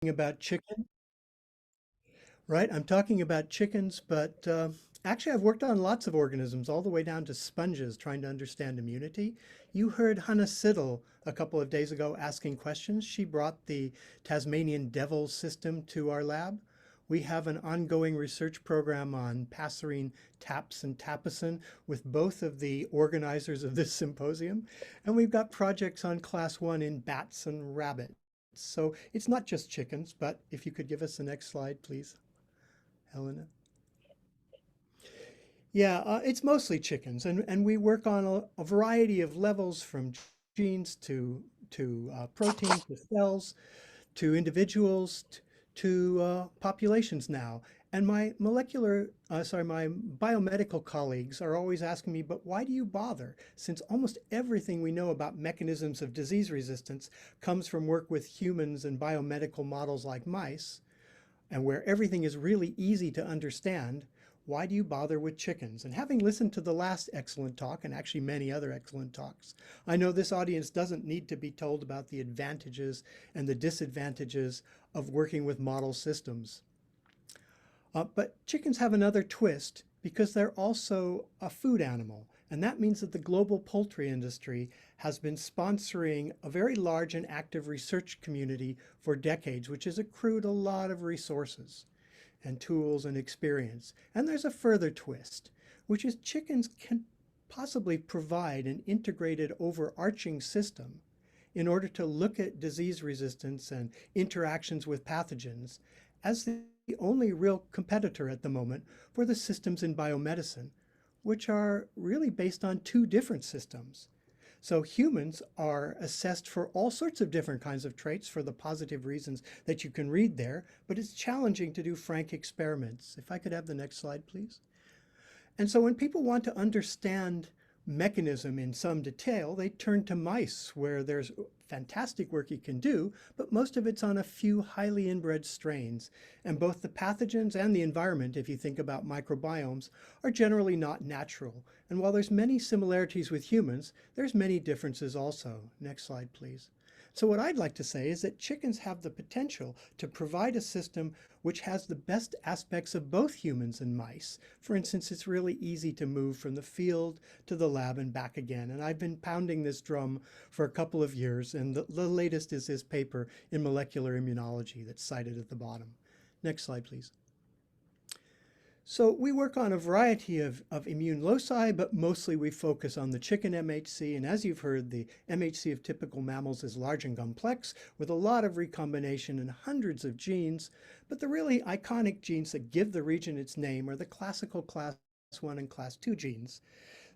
about chicken, right? I'm talking about chickens, but actually I've worked on lots of organisms, all the way down to sponges, trying to understand immunity. You heard Hannah Siddle a couple of days ago asking questions. She brought the Tasmanian devil system to our lab. We have an ongoing research program on passerine taps and tapicin with both of the organizers of this symposium. And we've got projects on class 1 in bats and rabbits. So it's not just chickens, but if you could give us the next slide, please, Helena. Yeah, it's mostly chickens, and we work on a variety of levels from genes to protein to cells to individuals to populations now. And my my biomedical colleagues are always asking me, but why do you bother? Since almost everything we know about mechanisms of disease resistance comes from work with humans and biomedical models like mice, and where everything is really easy to understand, why do you bother with chickens? And having listened to the last excellent talk, and actually many other excellent talks, I know this audience doesn't need to be told about the advantages and the disadvantages of working with model systems. But chickens have another twist because they're also a food animal. And that means that the global poultry industry has been sponsoring a very large and active research community for decades, which has accrued a lot of resources and tools and experience. And there's a further twist, which is chickens can possibly provide an integrated overarching system in order to look at disease resistance and interactions with pathogens as the only real competitor at the moment for the systems in biomedicine, which are really based on two different systems. So humans are assessed for all sorts of different kinds of traits for the positive reasons that you can read there, but it's challenging to do frank experiments. If I could have the next slide, please. And so when people want to understand mechanism in some detail, they turn to mice, where there's fantastic work you can do, but most of it's on a few highly inbred strains. And both the pathogens and the environment, if you think about microbiomes, are generally not natural. And while there's many similarities with humans, there's many differences also. Next slide, please. So what I'd like to say is that chickens have the potential to provide a system which has the best aspects of both humans and mice. For instance, it's really easy to move from the field to the lab and back again. And I've been pounding this drum for a couple of years, and the latest is this paper in molecular immunology that's cited at the bottom. Next slide, please. So we work on a variety of immune loci, but mostly we focus on the chicken MHC. And as you've heard, the MHC of typical mammals is large and complex with a lot of recombination and hundreds of genes. But the really iconic genes that give the region its name are the classical class 1 and class 2 genes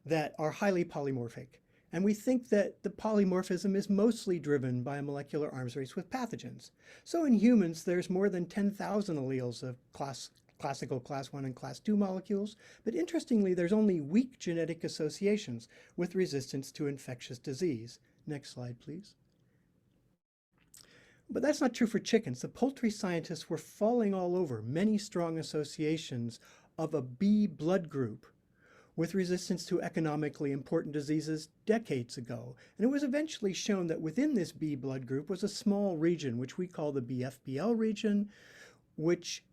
that are highly polymorphic. And we think that the polymorphism is mostly driven by a molecular arms race with pathogens. So in humans, there's more than 10,000 alleles of classical class 1 and class 2 molecules, but interestingly, there's only weak genetic associations with resistance to infectious disease. Next slide, please. But that's not true for chickens. The poultry scientists were falling all over many strong associations of a B blood group with resistance to economically important diseases decades ago. And it was eventually shown that within this B blood group was a small region, which we call the BFBL region, which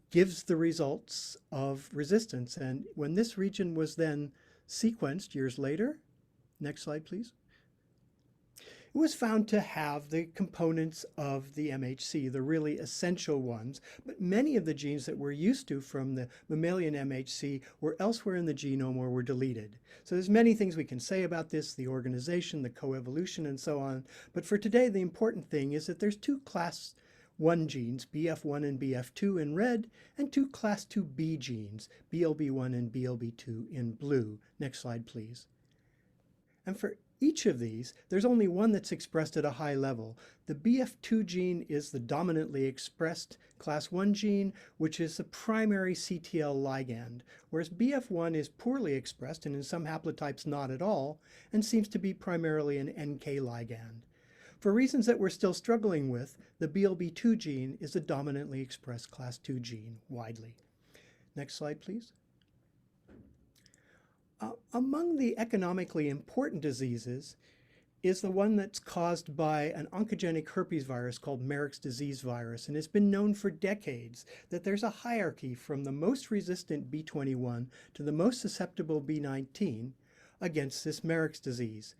gives the results of resistance. And when this region was then sequenced years later, next slide, please, it was found to have the components of the MHC, the really essential ones, but many of the genes that we're used to from the mammalian MHC were elsewhere in the genome or were deleted. So there's many things we can say about this, the organization, the coevolution, and so on. But for today, the important thing is that there's two class 1 genes, Bf1 and Bf2 in red, and two class 2b genes, BLB1 and BLB2 in blue. Next slide, please. And for each of these, there's only one that's expressed at a high level. The Bf2 gene is the dominantly expressed class 1 gene, which is the primary CTL ligand, whereas Bf1 is poorly expressed, and in some haplotypes not at all, and seems to be primarily an NK ligand. For reasons that we're still struggling with, the BLB2 gene is a dominantly expressed class 2 gene widely. Next slide, please. Among the economically important diseases, is the one that's caused by an oncogenic herpes virus called Marek's disease virus. And it's been known for decades that there's a hierarchy from the most resistant B21 to the most susceptible B19 against this Marek's disease.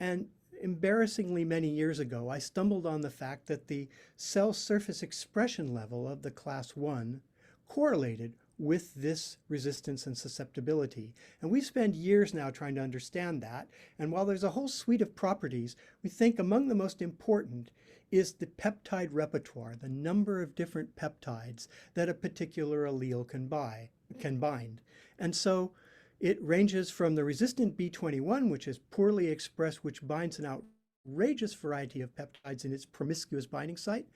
And embarrassingly many years ago, I stumbled on the fact that the cell surface expression level of the class 1 correlated with this resistance and susceptibility. And we've spent years now trying to understand that. And while there's a whole suite of properties, we think among the most important is the peptide repertoire, the number of different peptides that a particular allele can bind. And so it ranges from the resistant B21, which is poorly expressed, which binds an outrageous variety of peptides in its promiscuous binding site,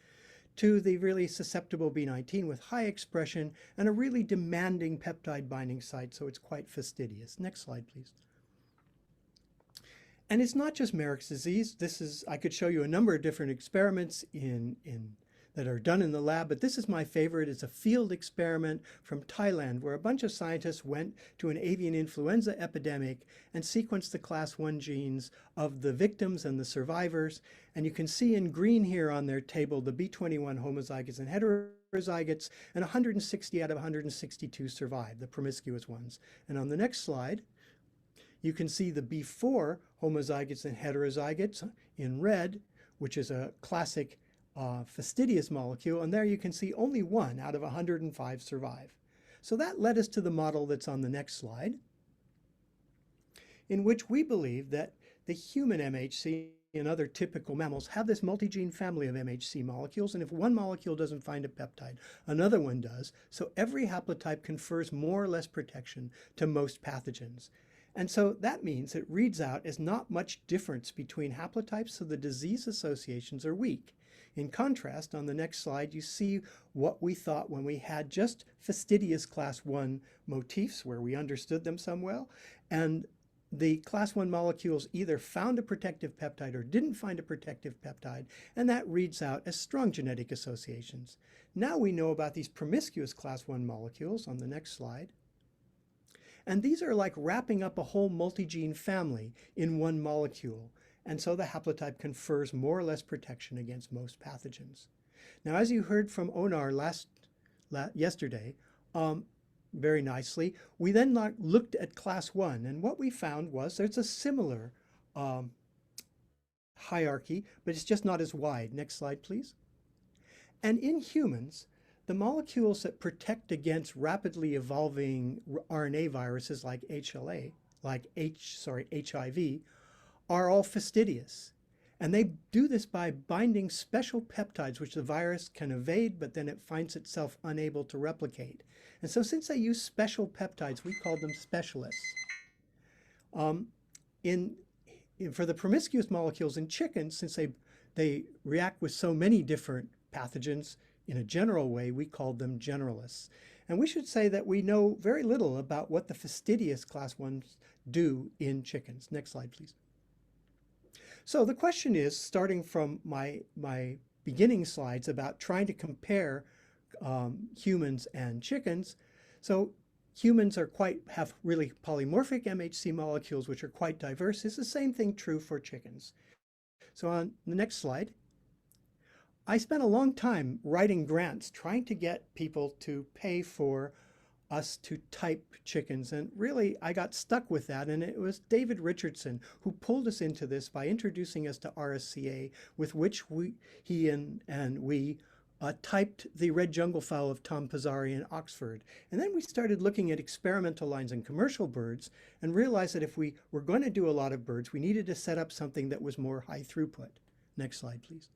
to the really susceptible B19 with high expression and a really demanding peptide binding site, so it's quite fastidious. Next slide, please. And it's not just Marek's disease. I could show you a number of different experiments that are done in the lab, but this is my favorite. It's a field experiment from Thailand where a bunch of scientists went to an avian influenza epidemic and sequenced the class 1 genes of the victims and the survivors. And you can see in green here on their table the B21 homozygotes and heterozygotes, and 160 out of 162 survived, the promiscuous ones. And on the next slide, you can see the B4 homozygotes and heterozygotes in red, which is a classic fastidious molecule, and there you can see only 1 out of 105 survive. So that led us to the model that's on the next slide, in which we believe that the human MHC and other typical mammals have this multi-gene family of MHC molecules, and if one molecule doesn't find a peptide, another one does, so every haplotype confers more or less protection to most pathogens. And so that means it reads out as not much difference between haplotypes, so the disease associations are weak. In contrast, on the next slide, you see what we thought when we had just fastidious class 1 motifs where we understood them some well, and the class 1 molecules either found a protective peptide or didn't find a protective peptide, and that reads out as strong genetic associations. Now we know about these promiscuous class 1 molecules on the next slide. And these are like wrapping up a whole multi-gene family in one molecule. And so the haplotype confers more or less protection against most pathogens. Now, as you heard from Onar yesterday, very nicely, we then looked at class 1, and what we found was there's a similar hierarchy, but it's just not as wide. Next slide, please. And in humans, the molecules that protect against rapidly evolving RNA viruses like HIV, are all fastidious. And they do this by binding special peptides, which the virus can evade, but then it finds itself unable to replicate. And so since they use special peptides, we call them specialists. For the promiscuous molecules in chickens, since they react with so many different pathogens in a general way, we called them generalists. And we should say that we know very little about what the fastidious class 1s do in chickens. Next slide, please. So the question is, starting from my beginning slides about trying to compare humans and chickens. So humans have really polymorphic MHC molecules, which are quite diverse. It's the same thing true for chickens. So on the next slide, I spent a long time writing grants trying to get people to pay for us to type chickens, and really I got stuck with that, and it was David Richardson who pulled us into this by introducing us to RSCA, with which he and we typed the red junglefowl of Tom Pizzari in Oxford. And then we started looking at experimental lines and commercial birds and realized that if we were going to do a lot of birds, we needed to set up something that was more high throughput. Next slide, please.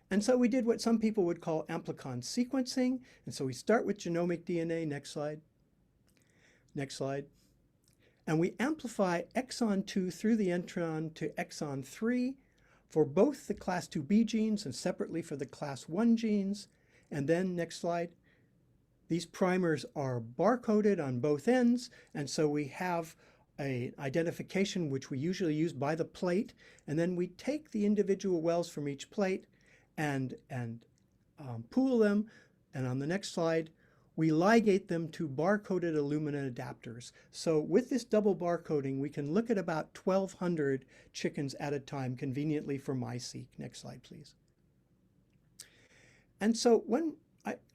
And so we did what some people would call amplicon sequencing. And so we start with genomic DNA. Next slide. Next slide. And we amplify exon 2 through the intron to exon 3 for both the class 2b genes and separately for the class 1 genes. And then, next slide, these primers are barcoded on both ends. And so we have an identification which we usually use by the plate. And then we take the individual wells from each plate and pool them. And on the next slide, we ligate them to bar-coded Illumina adapters. So with this double barcoding, we can look at about 1,200 chickens at a time conveniently for MySeq. Next slide, please. And so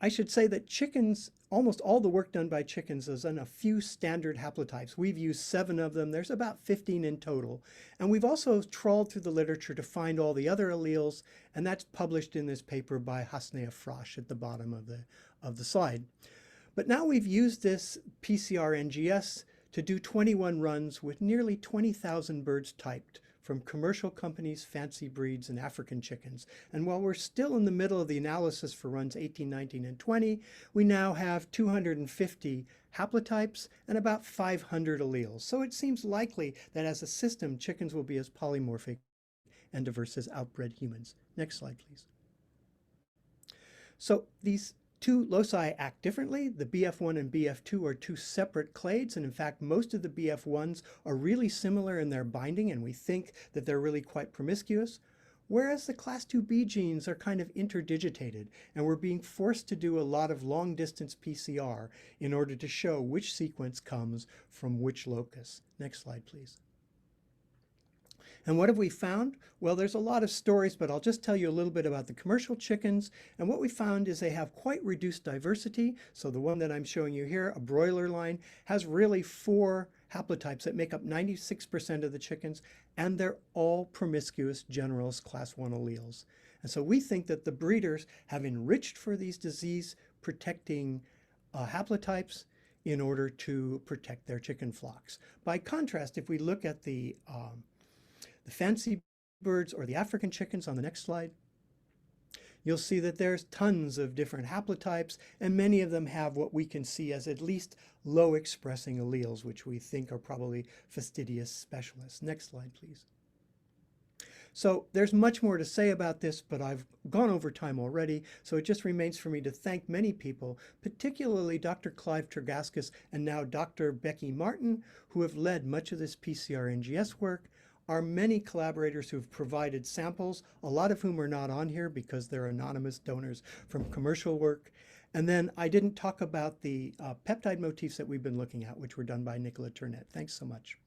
I should say that chickens, almost all the work done by chickens is on a few standard haplotypes. We've used 7 of them. There's about 15 in total. And we've also trawled through the literature to find all the other alleles, and that's published in this paper by Hasnea Frosch at the bottom of the slide. But now we've used this PCR NGS to do 21 runs with nearly 20,000 birds typed from commercial companies, fancy breeds, and African chickens. And while we're still in the middle of the analysis for runs 18, 19, and 20, we now have 250 haplotypes and about 500 alleles. So it seems likely that as a system, chickens will be as polymorphic and diverse as outbred humans. Next slide, please. So these 2 loci act differently. The Bf1 and Bf2 are 2 separate clades, and in fact, most of the Bf1s are really similar in their binding, and we think that they're really quite promiscuous, whereas the class 2b genes are kind of interdigitated, and we're being forced to do a lot of long-distance PCR in order to show which sequence comes from which locus. Next slide, please. And what have we found? Well, there's a lot of stories, but I'll just tell you a little bit about the commercial chickens. And what we found is they have quite reduced diversity. So the one that I'm showing you here, a broiler line, has really 4 haplotypes that make up 96% of the chickens, and they're all promiscuous generalist class 1 alleles. And so we think that the breeders have enriched for these disease-protecting haplotypes in order to protect their chicken flocks. By contrast, if we look at the fancy birds or the African chickens on the next slide, you'll see that there's tons of different haplotypes, and many of them have what we can see as at least low expressing alleles, which we think are probably fastidious specialists. Next slide, please. So there's much more to say about this, but I've gone over time already, so it just remains for me to thank many people, particularly Dr. Clive Tergascus and now Dr. Becky Martin, who have led much of this PCR NGS work, our many collaborators who have provided samples, a lot of whom are not on here because they're anonymous donors from commercial work. And then I didn't talk about the peptide motifs that we've been looking at, which were done by Nicola Turnet. Thanks so much.